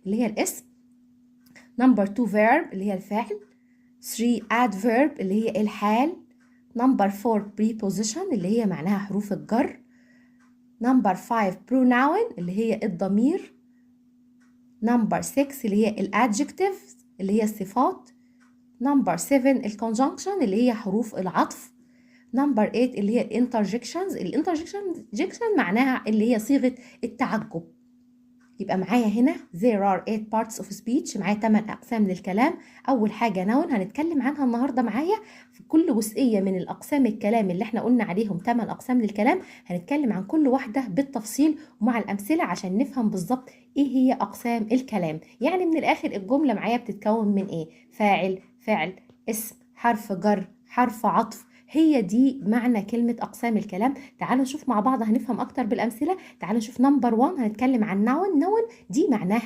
اللي هي الاسم. نمبر 2 verb اللي هي الفعل. 3 adverb اللي هي الحال. نمبر 4 preposition اللي هي معناها حروف الجر. نمبر 5 pronoun اللي هي الضمير. نمبر 6 اللي هي الادجكتيف اللي هي الصفات. نمبر 7 الكونجنكشن اللي هي حروف العطف. نمبر 8 اللي هي الانترجكشنز. الانترجكشن معناها اللي هي صيغة التعجب. يبقى معايا هنا there are 8 parts of speech، معايا 8 أقسام للكلام. أول حاجة noun هنتكلم عنها النهاردة معايا في كل جزئية من الأقسام الكلام اللي احنا قلنا عليهم 8 أقسام للكلام، هنتكلم عن كل واحدة بالتفصيل ومع الأمثلة عشان نفهم بالظبط إيه هي أقسام الكلام. يعني من الآخر الجملة معايا بتتكون من إيه؟ فاعل، فعل، اسم، حرف جر، حرف عطف. هي دي معنى كلمة أقسام الكلام. تعالوا نشوف مع بعض، هنفهم أكتر بالأمثلة. تعالوا نشوف نمبر 1 هنتكلم عن noun. noun دي معناها